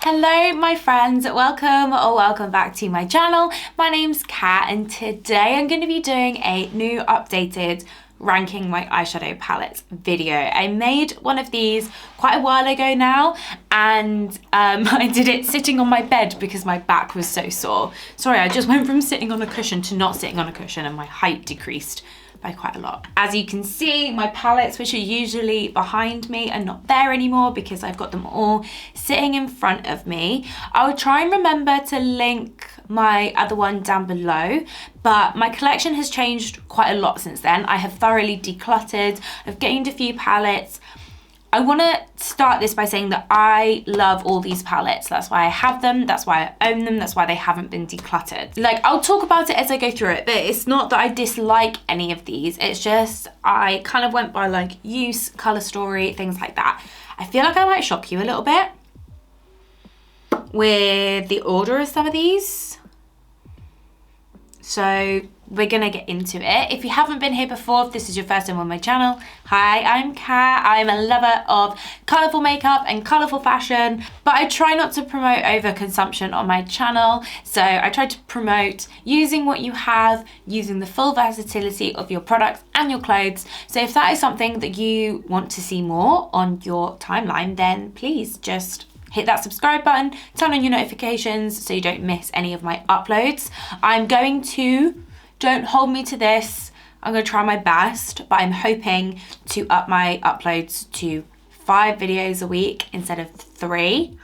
Hello my friends, welcome or welcome back to my channel. My name's Kat and today I'm going to be doing a new updated ranking my eyeshadow palettes video. I made one of these quite a while ago now and I did it sitting on my bed because my back was so sore. Sorry, I just went from sitting on a cushion to not sitting on a cushion and my height decreased by quite a lot. As you can see, my palettes, which are usually behind me, are not there anymore because I've got them all sitting in front of me. I'll try and remember to link my other one down below, but my collection has changed quite a lot since then. I have thoroughly decluttered, I've gained a few palettes. I want to start this by saying that I love all these palettes. That's why I have them, that's why I own them, that's why they haven't been decluttered. Like, I'll talk about it as I go through it, but it's not that I dislike any of these. It's just I kind of went by like use, color story, things like that. I feel like I might shock you a little bit with the order of some of these. So we're gonna get into it. If you haven't been here before, if this is your first time on my channel, hi, I'm Kat. I'm a lover of colourful makeup and colourful fashion, but I try not to promote overconsumption on my channel. So I try to promote using what you have, using the full versatility of your products and your clothes. So if that is something that you want to see more on your timeline, then please just hit that subscribe button, turn on your notifications so you don't miss any of my uploads. Don't hold me to this, I'm gonna try my best, but I'm hoping to up my uploads to 5 videos a week instead of 3.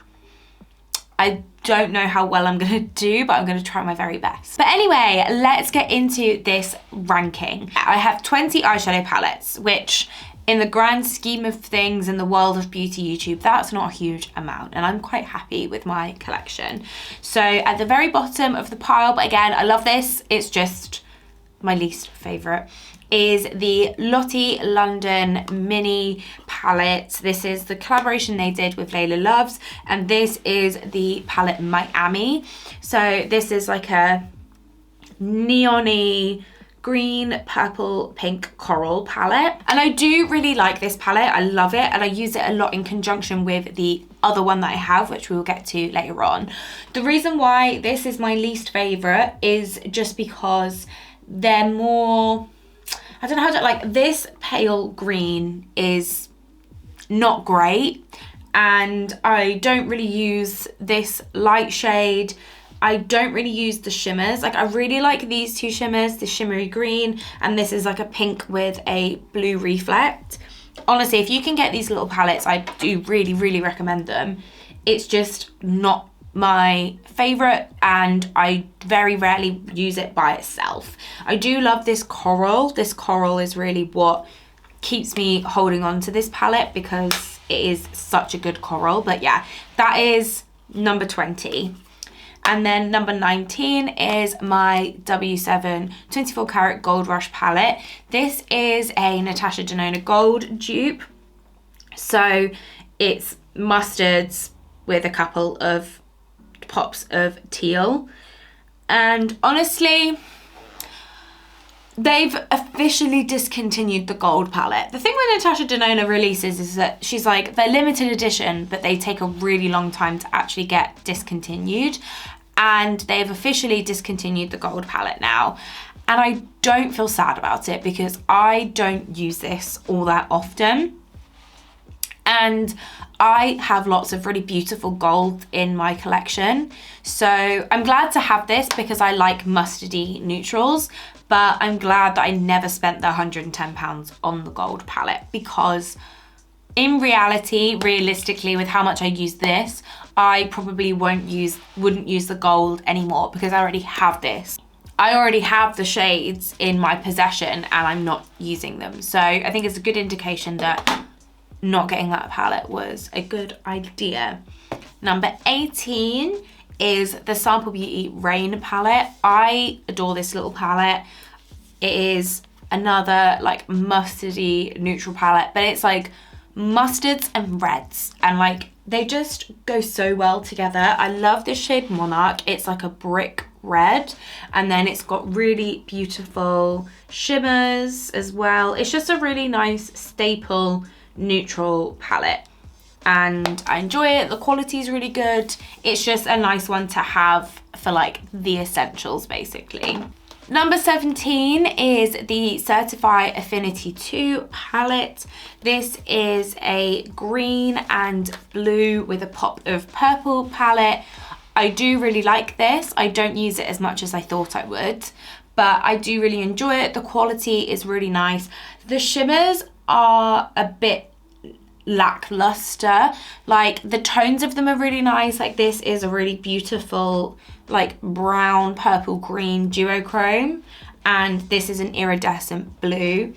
I don't know how well I'm gonna do, but I'm gonna try my very best. But anyway, let's get into this ranking. I have 20 eyeshadow palettes, which in the grand scheme of things in the world of beauty YouTube, that's not a huge amount, and I'm quite happy with my collection. So at the very bottom of the pile, but again, I love this, it's just my least favorite, is the Lottie London mini palette. This is the collaboration they did with Layla Loves, and this is the palette Miami. So this is like a neon-y green, purple, pink coral palette. And I do really like this palette. I love it, and I use it a lot in conjunction with the other one that I have, which we will get to later on. The reason why this is my least favorite is just because they're more, I don't know how to, like, this pale green is not great, and I don't really use this light shade. I don't really use the shimmers. Like, I really like these two shimmers, the shimmery green, and this is like a pink with a blue reflect. Honestly, if you can get these little palettes, I do really, really recommend them. It's just not my favorite, and I very rarely use it by itself. I do love this coral. This coral is really what keeps me holding on to this palette because it is such a good coral. But yeah, that is number 20. And then number 19 is my W7 24 karat Gold Rush palette. This is a Natasha Denona Gold dupe. So it's mustards with a couple of pops of teal. And honestly, they've officially discontinued the gold palette. The thing with Natasha Denona releases is that she's like, they're limited edition, but they take a really long time to actually get discontinued. And they've officially discontinued the gold palette now. And I don't feel sad about it because I don't use this all that often. And I have lots of really beautiful gold in my collection. So I'm glad to have this because I like mustardy neutrals, but I'm glad that I never spent the £110 on the gold palette because in reality, realistically, with how much I use this, I probably wouldn't use the gold anymore because I already have this. I already have the shades in my possession and I'm not using them. So I think it's a good indication that not getting that palette was a good idea. Number 18 is the Sample Beauty Rain palette. I adore this little palette. It is another like mustardy neutral palette, but it's like mustards and reds, and like they just go so well together. I love this shade Monarch. It's like a brick red, and then it's got really beautiful shimmers as well. It's just a really nice staple neutral palette. and I enjoy it. The quality is really good. It's just a nice one to have for like the essentials basically. Number 17 is the SciFi Affinity 2 palette. This is a green and blue with a pop of purple palette. I do really like this. I don't use it as much as I thought I would, but I do really enjoy it. The quality is really nice. The shimmers are a bit lackluster. Like the tones of them are really nice. Like this is a really beautiful like brown, purple, green duochrome, and this is an iridescent blue.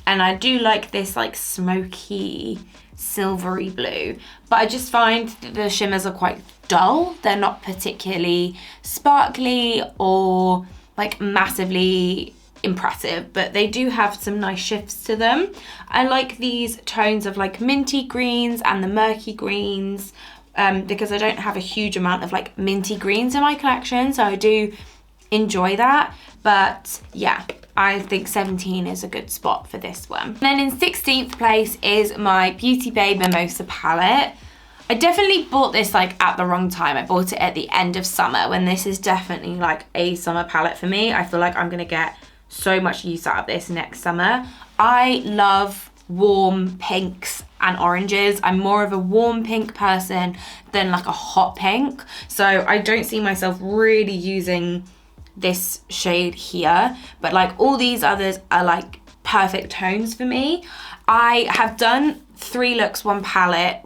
And I do like this like smoky, silvery blue, but I just find that the shimmers are quite dull. They're not particularly sparkly or like massively impressive, but they do have some nice shifts to them. I like these tones of like minty greens and the murky greens because I don't have a huge amount of like minty greens in my collection, so I do enjoy that. But yeah, I think 17 is a good spot for this one. And then in 16th place is my Beauty Bay Mimosa palette. I definitely bought this like at the wrong time. I bought it at the end of summer when this is definitely like a summer palette for me. I feel like I'm gonna get so much use out of this next summer. I love warm pinks and oranges. I'm more of a warm pink person than like a hot pink. So I don't see myself really using this shade here, but like all these others are like perfect tones for me. I have done 3 looks 1 palette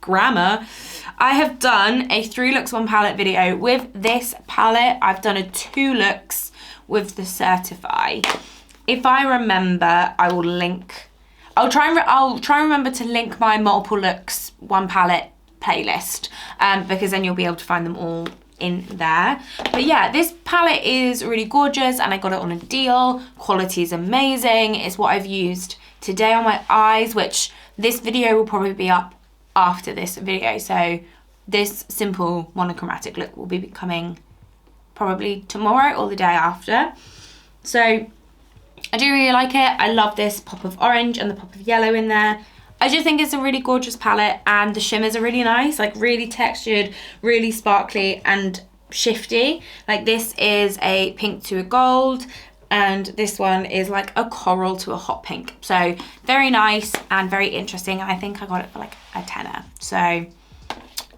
grammar. I have done a 3 looks 1 palette video with this palette. I've done a 2 looks with the SciFi. If I remember, I will link. I'll try and remember to link my multiple looks 1 palette playlist, because then you'll be able to find them all in there. But yeah, this palette is really gorgeous and I got it on a deal. Quality is amazing. It's what I've used today on my eyes, which this video will probably be up after this video. So this simple monochromatic look will be coming probably tomorrow or the day after. So I do really like it. I love this pop of orange and the pop of yellow in there. I just think it's a really gorgeous palette, and the shimmers are really nice, like really textured, really sparkly and shifty. Like this is a pink to a gold, and this one is like a coral to a hot pink. So very nice and very interesting. I think I got it for like a tenner. So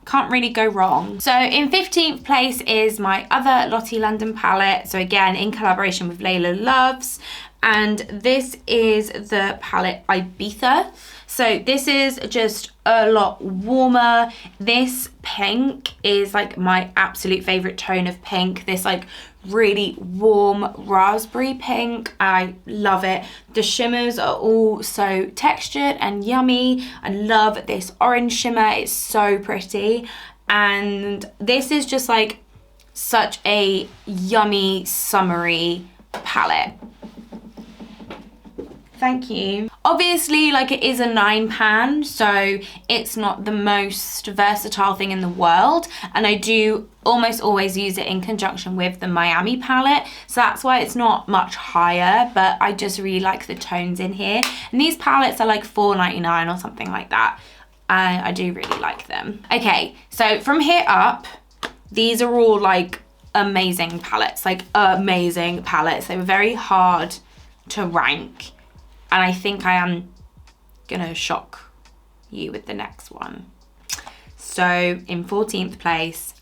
can't really go wrong. So in 15th place is my other Lottie London palette. So again, in collaboration with Layla Loves. And this is the palette Ibiza. So this is just a lot warmer. This pink is like my absolute favorite tone of pink. This like really warm raspberry pink. I love it. The shimmers are all so textured and yummy. I love this orange shimmer. It's so pretty. And this is just like such a yummy, summery palette. Thank you. Obviously, like it is a 9-pan, so it's not the most versatile thing in the world. And I do almost always use it in conjunction with the Miami palette. So that's why it's not much higher, but I just really like the tones in here. And these palettes are like $4.99 or something like that. And I do really like them. Okay, so from here up, these are all like amazing palettes, like amazing palettes. They were very hard to rank. And I think I am gonna shock you with the next one. So in 14th place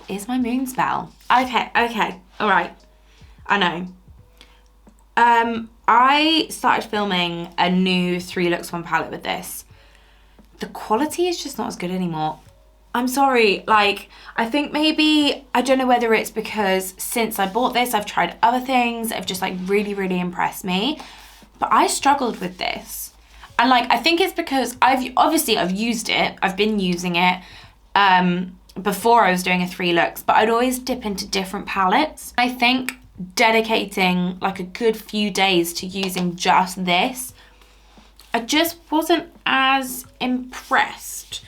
is my Moonspell. Okay, all right, I know. I started filming a new 3 looks 1 palette with this. The quality is just not as good anymore. I'm sorry, like, I think maybe, I don't know whether it's because since I bought this, I've tried other things that have just like really, really impressed me. But I struggled with this. And like, I think it's because I've used it. I've been using it before I was doing a 3 looks, but I'd always dip into different palettes. I think dedicating like a good few days to using just this, I just wasn't as impressed.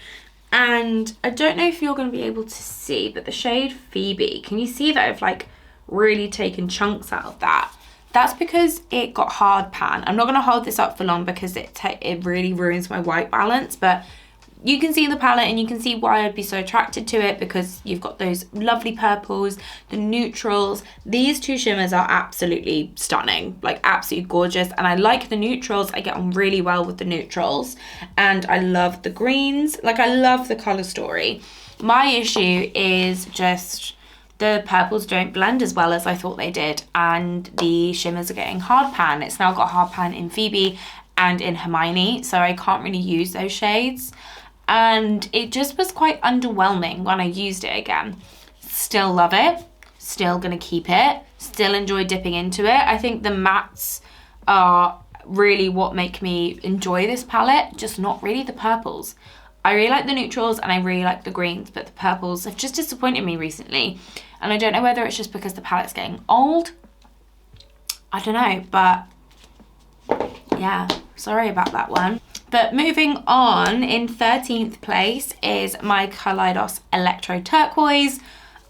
And I don't know if you're going to be able to see, but the shade Phoebe, can you see that I've like really taken chunks out of that? That's because it got hard pan. I'm not going to hold this up for long because it really ruins my white balance, but you can see the palette and you can see why I'd be so attracted to it, because you've got those lovely purples, the neutrals. These two shimmers are absolutely stunning, like absolutely gorgeous. And I like the neutrals. I get on really well with the neutrals. And I love the greens. Like, I love the color story. My issue is just the purples don't blend as well as I thought they did. And the shimmers are getting hard pan. It's now got hard pan in Phoebe and in Hermione. So I can't really use those shades. And it just was quite underwhelming when I used it again. Still love it, still gonna keep it, still enjoy dipping into it. I think the mattes are really what make me enjoy this palette, just not really the purples. I really like the neutrals and I really like the greens, but the purples have just disappointed me recently. And I don't know whether it's just because the palette's getting old. I don't know, but yeah, sorry about that one. But moving on, in 13th place is my Karlidos Electro Turquoise.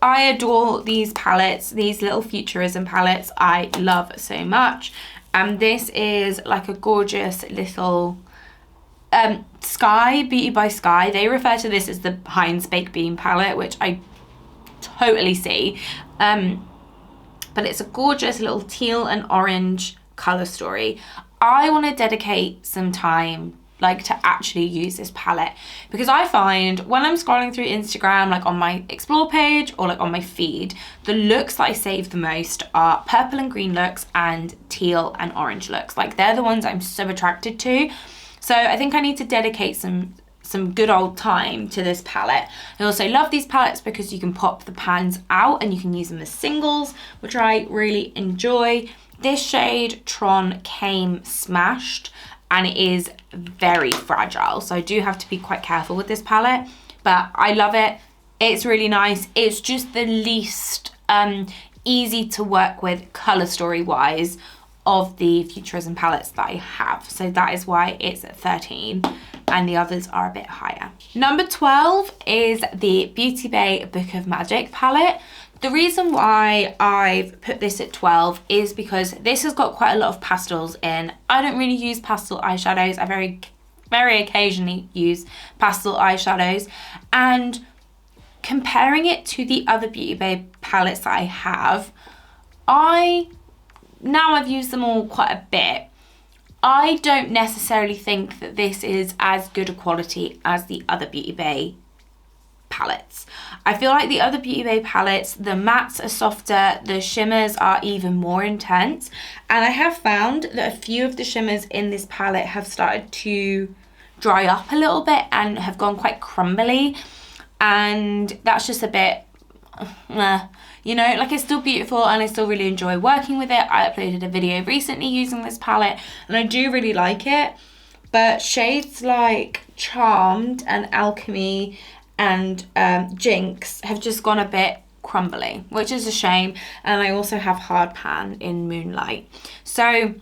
I adore these palettes, these little futurism palettes. I love so much. And this is like a gorgeous little Sky, Beauty by Sky. They refer to this as the Heinz Baked Bean palette, which I totally see. But it's a gorgeous little teal and orange color story. I want to dedicate some time like to actually use this palette, because I find when I'm scrolling through Instagram, like on my explore page or like on my feed, the looks that I save the most are purple and green looks and teal and orange looks. Like, they're the ones I'm so attracted to. So I think I need to dedicate some good old time to this palette. I also love these palettes because you can pop the pans out and you can use them as singles, which I really enjoy. This shade, Tron, came smashed and it is very fragile. So I do have to be quite careful with this palette, but I love it. It's really nice. It's just the least easy to work with color story wise of the Futurism palettes that I have. So that is why it's at 13 and the others are a bit higher. Number 12 is the Beauty Bay Book of Magic palette. The reason why I've put this at 12 is because this has got quite a lot of pastels in. I don't really use pastel eyeshadows. I very occasionally use pastel eyeshadows, and comparing it to the other Beauty Bay palettes that I have, now I've used them all quite a bit. I don't necessarily think that this is as good a quality as the other Beauty Bay palettes. I feel like the other Beauty Bay palettes, the mattes are softer, the shimmers are even more intense, and I have found that a few of the shimmers in this palette have started to dry up a little bit and have gone quite crumbly, and that's just a bit you know, like, it's still beautiful and I still really enjoy working with it. I uploaded a video recently using this palette and I do really like it, but shades like Charmed and Alchemy and Jinx have just gone a bit crumbly, which is a shame. And I also have Hard Pan in Moonlight. So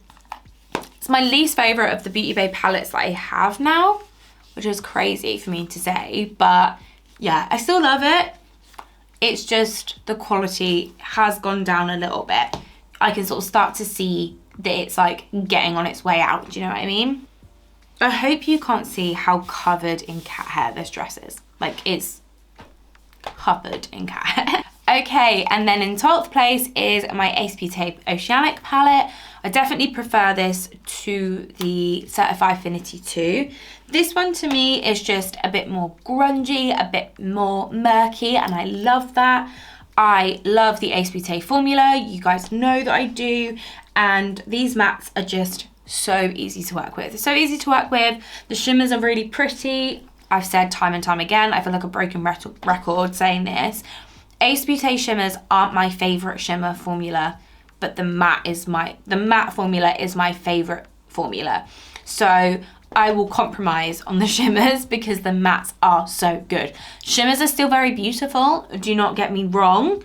it's my least favourite of the Beauty Bay palettes that I have now, which is crazy for me to say, but yeah, I still love it. It's just the quality has gone down a little bit. I can sort of start to see that it's like getting on its way out. Do you know what I mean? I hope you can't see how covered in cat hair this dress is. Like, it's covered in cat hair. Okay, and then in 12th place is my Ace Beauty Oceanic palette. I definitely prefer this to the SciFi Affinity 2. This one to me is just a bit more grungy, a bit more murky, and I love that. I love the Ace Beauty formula. You guys know that I do. And these mattes are just so easy to work with. So easy to work with. The shimmers are really pretty. I've said time and time again, I feel like a broken record saying this. Ace Beauty shimmers aren't my favourite shimmer formula, but the matte formula is my favourite formula. So I will compromise on the shimmers because the mattes are so good. Shimmers are still very beautiful, do not get me wrong,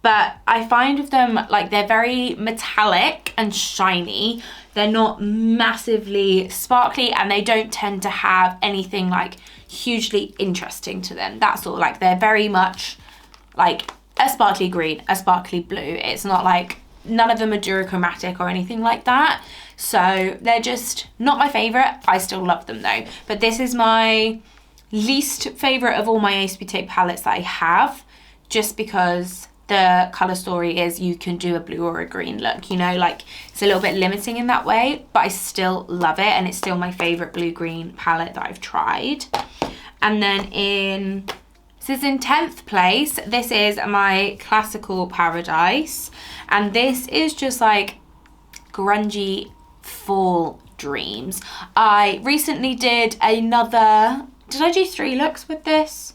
but I find with them, like, they're very metallic and shiny. They're not massively sparkly and they don't tend to have anything like hugely interesting to them. That's all. Like, they're very much like a sparkly green, a sparkly blue. It's not like none of them are duochromatic or anything like that. So they're just not my favorite. I still love them though. But this is my least favorite of all my ASPT palettes that I have, just because the color story is you can do a blue or a green look, you know, like it's a little bit limiting in that way, but I still love it, and it's still my favorite blue-green palette that I've tried. And then this is in 10th place, this is my Classical Paradise, and this is just like grungy fall dreams. I recently did another, did I do 3 looks with this?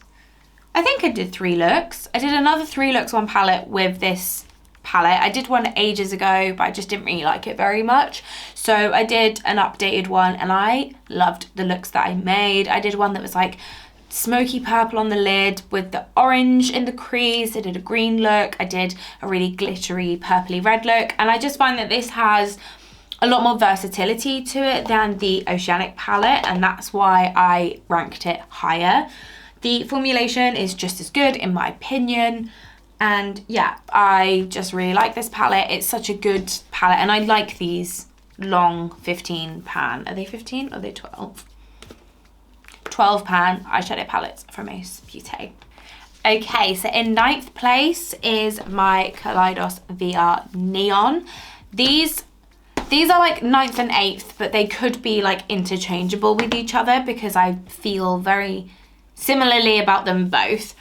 I think I did 3 looks. I did another 3 looks on palette with this palette. I did one ages ago, but I just didn't really like it very much. So I did an updated one and I loved the looks that I made. I did one that was like smoky purple on the lid with the orange in the crease. I did a green look. I did a really glittery purpley red look. And I just find that this has a lot more versatility to it than the Oceanic palette, and that's why I ranked it higher. The formulation is just as good in my opinion, and yeah, I just really like this palette. It's such a good palette, and I like these long 15 pan. Are they 15 or are they 12? 12 pan eyeshadow palettes from Ace Beauté. Okay, so in 9th place is my Karlidos VR Neon. These are like 9th and 8th, but they could be like interchangeable with each other because I feel very similarly about them both.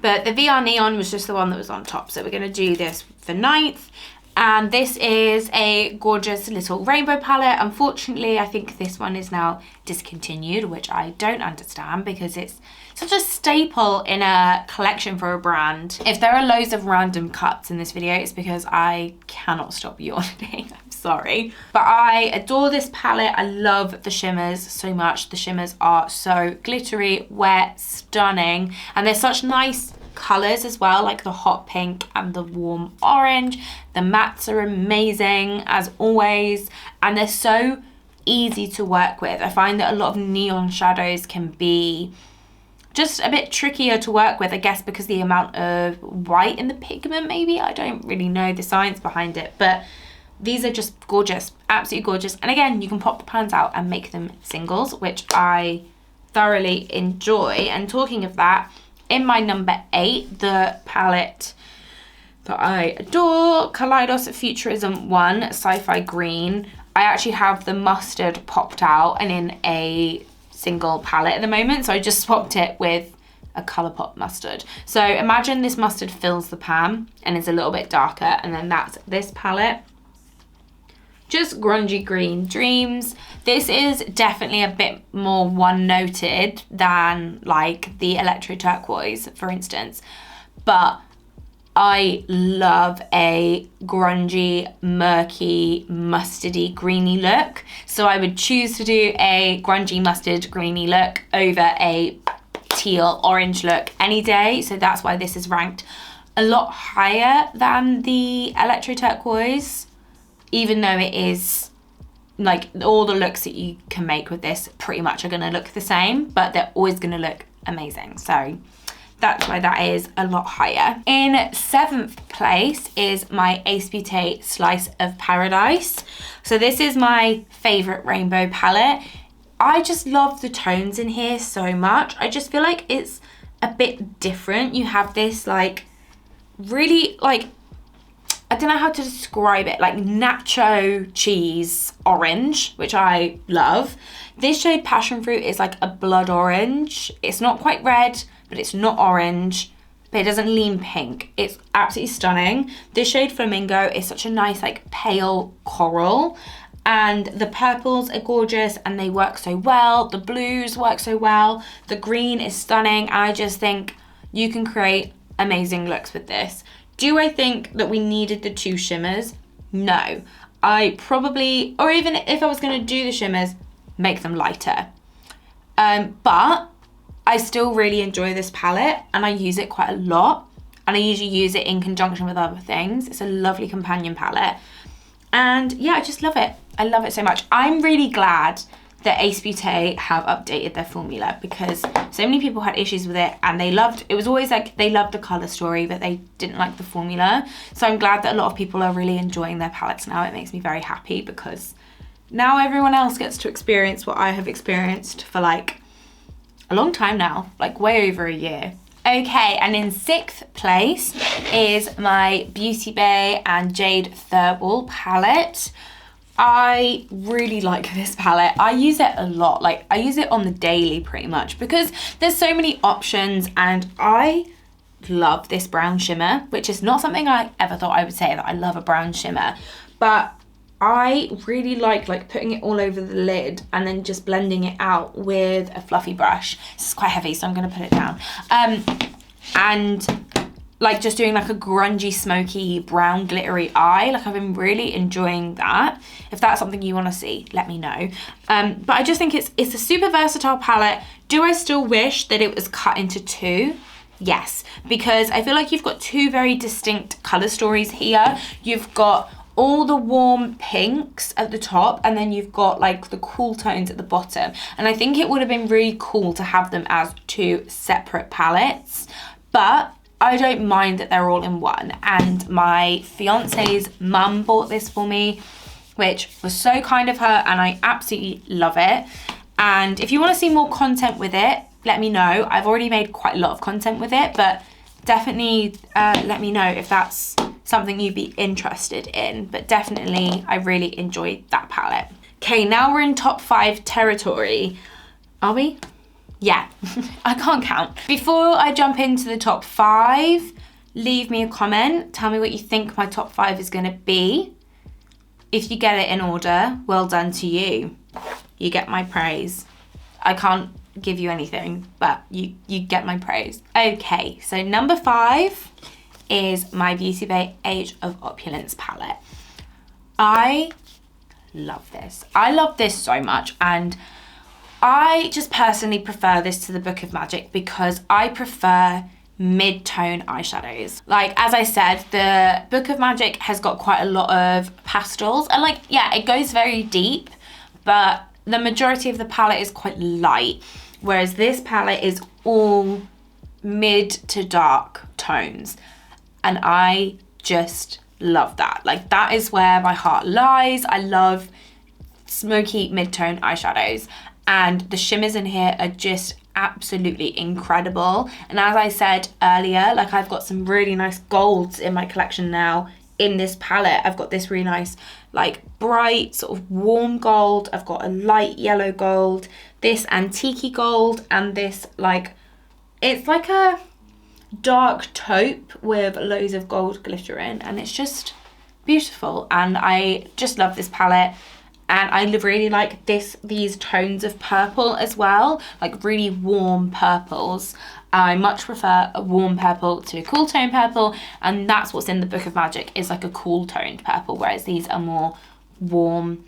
But the VR Neon was just the one that was on top. So we're going to do this for 9th. And this is a gorgeous little rainbow palette. Unfortunately, I think this one is now discontinued, which I don't understand because it's such a staple in a collection for a brand. If there are loads of random cuts in this video, it's because I cannot stop yawning. I'm sorry. But I adore this palette. I love the shimmers so much. The shimmers are so glittery, wet, stunning, and they're such nice colors as well, like the hot pink and the warm orange. The mattes are amazing as always, and they're so easy to work with. I find that a lot of neon shadows can be just a bit trickier to work with, I guess because the amount of white in the pigment maybe. I don't really know the science behind it, but these are just gorgeous, absolutely gorgeous. And again, you can pop the pans out and make them singles, which I thoroughly enjoy. And talking of that, in my number 8, the palette that I adore, Karlidos Futurism 1 SciFi Green. I actually have the mustard popped out and in a single palette at the moment, so I just swapped it with a Colourpop mustard. So imagine this mustard fills the pan and is a little bit darker, and then that's this palette. Just grungy green dreams. This is definitely a bit more one-noted than like the Electro Turquoise, for instance, but I love a grungy, murky, mustardy, greeny look. So I would choose to do a grungy, mustard, greeny look over a teal, orange look any day. So that's why this is ranked a lot higher than the Electro Turquoise, even though it is like all the looks that you can make with this pretty much are going to look the same, but they're always going to look amazing. So that's why that is a lot higher. In 7th place is my Ace Beauté Slice of Paradise. So this is my favorite rainbow palette. I just love the tones in here so much. I just feel like it's a bit different. You have this like really like, I don't know how to describe it, like nacho cheese orange, which I love. This shade Passion Fruit is like a blood orange. It's not quite red, but it's not orange, but it doesn't lean pink. It's absolutely stunning. This shade Flamingo is such a nice like pale coral, and the purples are gorgeous and they work so well. The blues work so well. The green is stunning. I just think you can create amazing looks with this. Do I think that we needed the 2 shimmers? No. I probably, or even if I was going to do the shimmers, make them lighter. But I still really enjoy this palette and I use it quite a lot. And I usually use it in conjunction with other things. It's a lovely companion palette. And yeah, I just love it. I love it so much. I'm really glad that Ace Beauté have updated their formula, because so many people had issues with it and it was always like they loved the colour story but they didn't like the formula. So I'm glad that a lot of people are really enjoying their palettes now. It makes me very happy because now everyone else gets to experience what I have experienced for like a long time now, like way over a year. Okay, and in 6th place is my Beauty Bay and Jade Thurible palette. I really like this palette. I use it a lot. Like, I use it on the daily pretty much because there's so many options, and I love this brown shimmer, which is not something I ever thought I would say, that I love a brown shimmer, but I really like putting it all over the lid and then just blending it out with a fluffy brush. This is quite heavy, so I'm gonna put it down. And like just doing like a grungy, smoky, brown, glittery eye. Like, I've been really enjoying that. If that's something you want to see, let me know. But I just think it's a super versatile palette. Do I still wish that it was cut into 2? Yes, because I feel like you've got 2 very distinct color stories here. You've got all the warm pinks at the top, and then you've got like the cool tones at the bottom. And I think it would have been really cool to have them as 2 separate palettes, but I don't mind that they're all in one. And my fiance's mum bought this for me, which was so kind of her, and I absolutely love it. And if you want to see more content with it, let me know. I've already made quite a lot of content with it, but definitely let me know if that's something you'd be interested in. But definitely, I really enjoyed that palette. Okay, now we're in top 5 territory. Are we? Yeah, I can't count. Before I jump into the top 5, leave me a comment. Tell me what you think my top 5 is gonna be. If you get it in order, well done to you. You get my praise. I can't give you anything, but you get my praise. Okay, so number 5 is my Beauty Bay Age of Opulence palette. I love this. I love this so much, and I just personally prefer this to the Book of Magic because I prefer mid-tone eyeshadows. Like, as I said, the Book of Magic has got quite a lot of pastels, and like, yeah, it goes very deep, but the majority of the palette is quite light, whereas this palette is all mid to dark tones, and I just love that. Like, that is where my heart lies. I love smoky mid-tone eyeshadows, and the shimmers in here are just absolutely incredible. And as I said earlier, like, I've got some really nice golds in my collection now in this palette. I've got this really nice, like, bright sort of warm gold. I've got a light yellow gold, this antique gold, and this, like, it's like a dark taupe with loads of gold glitter in, and it's just beautiful. And I just love this palette. And I really like these tones of purple as well, like really warm purples. I much prefer a warm purple to a cool tone purple, and that's what's in the Book of Magic, is like a cool toned purple, whereas these are more warm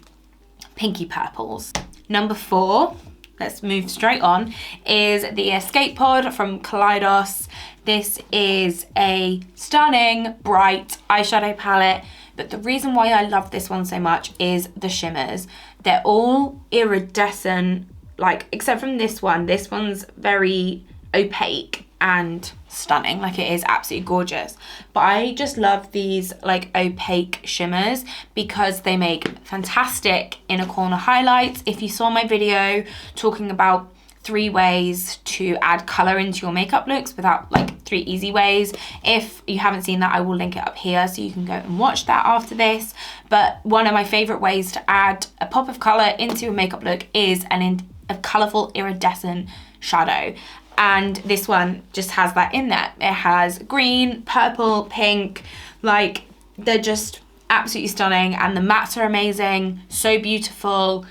pinky purples. Number 4, let's move straight on, is the Escape Pod from Karlidos. This is a stunning, bright eyeshadow palette. But the reason why I love this one so much is the shimmers. They're all iridescent, like, except from this one. This one's very opaque and stunning. Like, it is absolutely gorgeous. But I just love these, like, opaque shimmers because they make fantastic inner corner highlights. If you saw my video talking about 3 ways to add color into your makeup looks without, like, 3 easy ways. If you haven't seen that, I will link it up here so you can go and watch that after this. But one of my favorite ways to add a pop of color into a makeup look is a colorful iridescent shadow. And this one just has that in there. It has green, purple, pink, like, they're just absolutely stunning, and the mattes are amazing, so beautiful.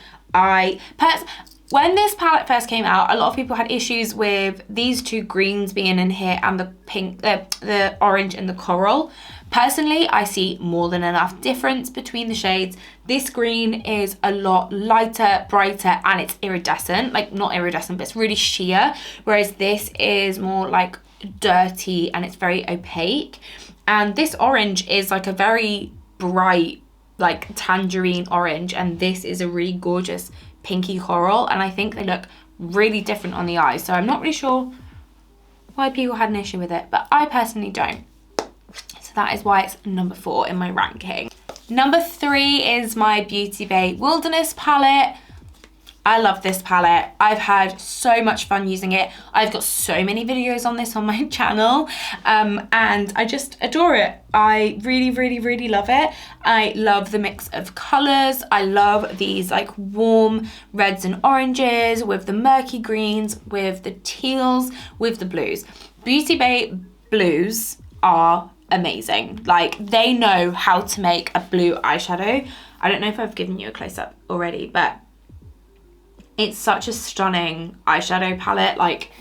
When this palette first came out, a lot of people had issues with these 2 greens being in here and the pink, the orange and the coral. Personally, I see more than enough difference between the shades. This green is a lot lighter, brighter, and it's iridescent. Like, not iridescent, but it's really sheer. Whereas this is more like dirty and it's very opaque. And this orange is like a very bright, like, tangerine orange. And this is a really gorgeous pinky coral, and I think they look really different on the eyes. So I'm not really sure why people had an issue with it, but I personally don't. So that is why it's number 4 in my ranking. Number 3 is my Beauty Bay Wilderness palette. I love this palette. I've had so much fun using it. I've got so many videos on this on my channel, and I just adore it. I really, really, really love it. I love the mix of colors. I love these like warm reds and oranges with the murky greens, with the teals, with the blues. Beauty Bay blues are amazing. Like, they know how to make a blue eyeshadow. I don't know if I've given you a close-up already, but it's such a stunning eyeshadow palette. Like,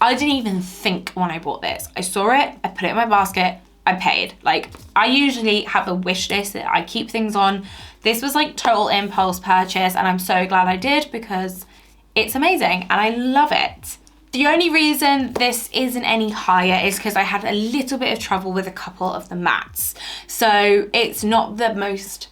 I didn't even think when I bought this. I saw it, I put it in my basket, I paid. Like, I usually have a wish list that I keep things on. This was like total impulse purchase, and I'm so glad I did because it's amazing and I love it. The only reason this isn't any higher is because I had a little bit of trouble with a couple of the mattes. So it's not the most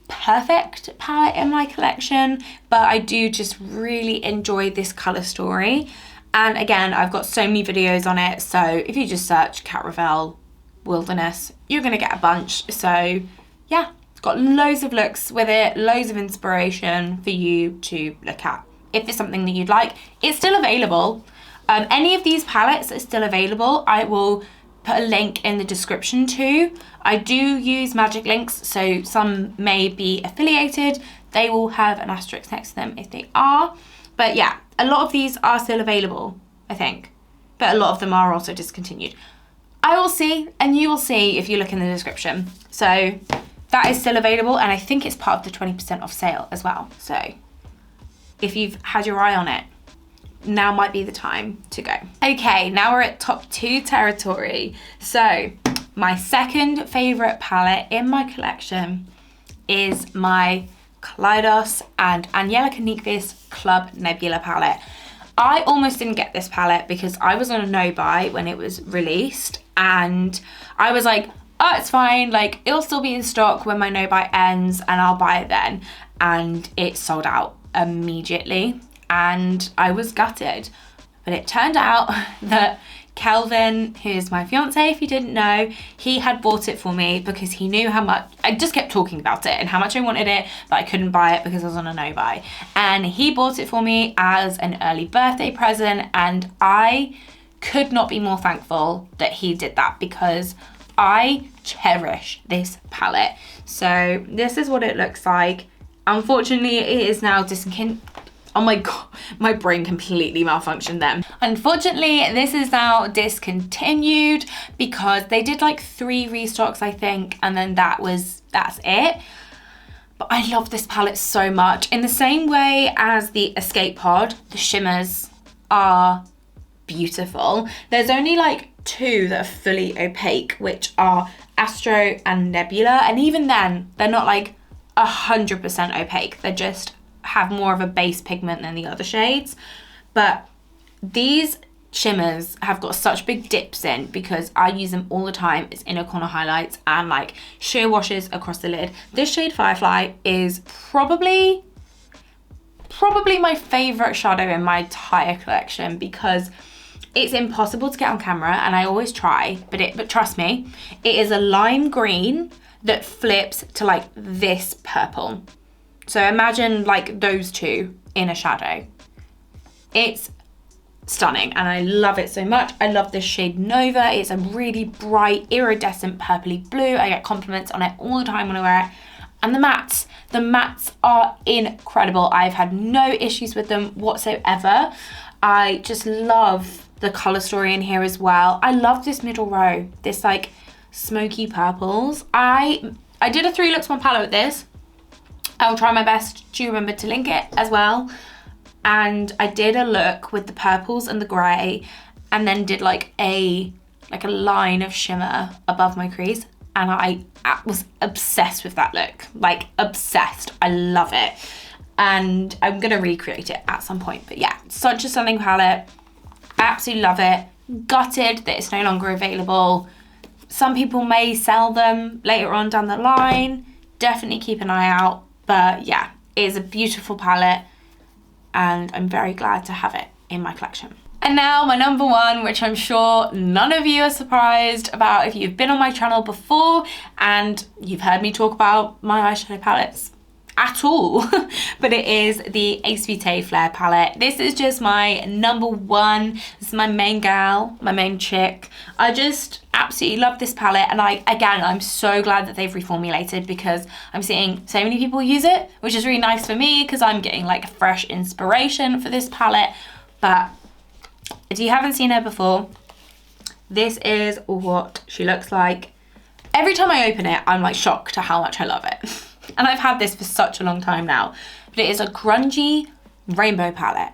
perfect palette in my collection, but I do just really enjoy this color story. And again, I've got so many videos on it, so if you just search Kat Ravel Wilderness, you're gonna get a bunch. So yeah, it's got loads of looks with it, loads of inspiration for you to look at. If it's something that you'd like, it's still available. Any of these palettes are still available. I will put a link in the description too. I do use magic links, so some may be affiliated. They will have an asterisk next to them if they are. But yeah, a lot of these are still available, I think. But a lot of them are also discontinued. I will see, and you will see if you look in the description. So that is still available, and I think it's part of the 20% off sale as well. So if you've had your eye on it, now might be the time to go. Okay, now we're at top 2 territory. So my second favorite palette in my collection is my Karlidos and Angelica Nyqvist Club Nebula palette. I almost didn't get this palette because I was on a no-buy when it was released, and I was like, oh, it's fine, like it'll still be in stock when my no-buy ends and I'll buy it then. And it sold out immediately and I was gutted. But it turned out that Kelvin, who is my fiance, if you didn't know, he had bought it for me because he knew how much, I just kept talking about it and how much I wanted it, but I couldn't buy it because I was on a no-buy. And he bought it for me as an early birthday present, and I could not be more thankful that he did that because I cherish this palette. So this is what it looks like. Unfortunately, it is now oh my god, my brain completely malfunctioned then. Unfortunately, this is now discontinued because they did like 3 restocks, I think, and then that's it. But I love this palette so much. In the same way as the Escape Pod, the shimmers are beautiful. There's only like 2 that are fully opaque, which are Astro and Nebula, and even then, they're not like 100% opaque. They just have more of a base pigment than the other shades. But these shimmers have got such big dips in because I use them all the time as inner corner highlights and like sheer washes across the lid. This shade Firefly is probably my favorite shadow in my entire collection because it's impossible to get on camera, and I always try, but trust me, it is a lime green that flips to like this purple. So imagine like those 2 in a shadow. It's stunning and I love it so much. I love this shade Nova. It's a really bright iridescent purpley blue. I get compliments on it all the time when I wear it. And the mattes are incredible. I've had no issues with them whatsoever. I just love the color story in here as well. I love this middle row, this like smoky purples. I did a 3 looks 1 palette with this. I'll try my best to remember to link it as well. And I did a look with the purples and the grey, and then did like a line of shimmer above my crease, and I was obsessed with that look, like obsessed. I love it, and I'm gonna recreate it at some point. But yeah, such a stunning palette. I absolutely love it. Gutted that it's no longer available. Some people may sell them later on down the line. Definitely keep an eye out. But yeah, it is a beautiful palette. and I'm very glad to have it in my collection. And now my number one, which I'm sure none of you are surprised about if you've been on my channel before and you've heard me talk about my eyeshadow palettes at all, but it is the Ace Vitae Flare palette. This is just my number one. This is my main gal, my main chick. I just absolutely love this palette, and I'm so glad that they've reformulated, because I'm seeing so many people use it, which is really nice for me because I'm getting like fresh inspiration for this palette. But if you haven't seen her before, this is what she looks like. Every time I open it, I'm like shocked to how much I love it. And I've had this for such a long time now, but it is a grungy rainbow palette.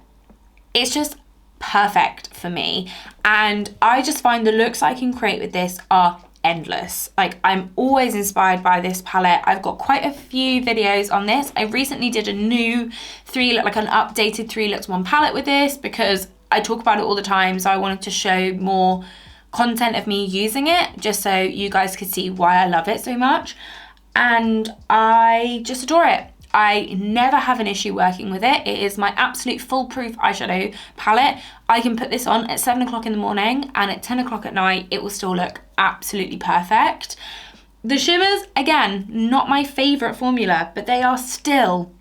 It's just perfect for me. And I just find the looks I can create with this are endless. Like, I'm always inspired by this palette. I've got quite a few videos on this. I recently did a new an updated 3 looks 1 palette with this, because I talk about it all the time. So I wanted to show more content of me using it, just so you guys could see why I love it so much. And I just adore it. I never have an issue working with it. It is my absolute foolproof eyeshadow palette. I can put this on at 7 o'clock in the morning, and at 10 o'clock at night, it will still look absolutely perfect. The shimmers, again, not my favorite formula, but they are still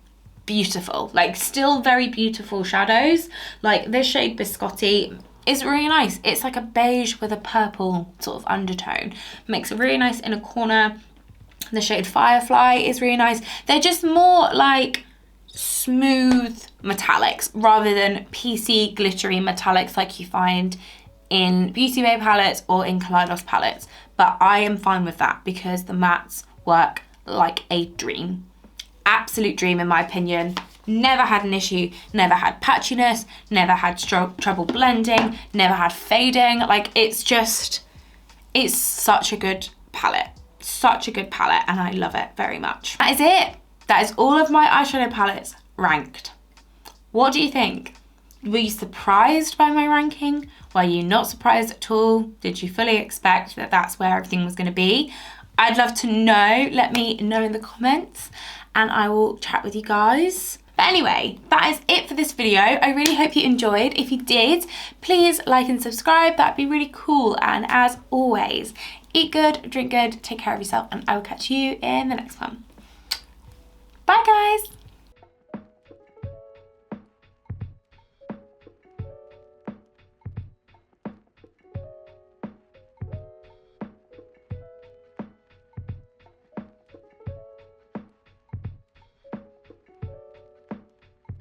beautiful. Like, still very beautiful shadows. Like this shade Biscotti is really nice. It's like a beige with a purple sort of undertone. Makes it really nice in a corner. The shade Firefly is really nice. They're just more like smooth metallics rather than PC glittery metallics like you find in Beauty Bay palettes or in Karlidos palettes. But I am fine with that because the mattes work like a dream. Absolute dream in my opinion. Never had an issue, never had patchiness, never had trouble blending, never had fading. Like, it's such a good palette. Such a good palette, and I love it very much. That is it. That is all of my eyeshadow palettes ranked. What do you think? Were you surprised by my ranking? Were you not surprised at all? Did you fully expect that that's where everything was going to be? I'd love to know. Let me know in the comments, and I will chat with you guys. But anyway, that is it for this video. I really hope you enjoyed. If you did, please like and subscribe. That'd be really cool. And as always, eat good, drink good, take care of yourself, and I will catch you in the next one. Bye guys.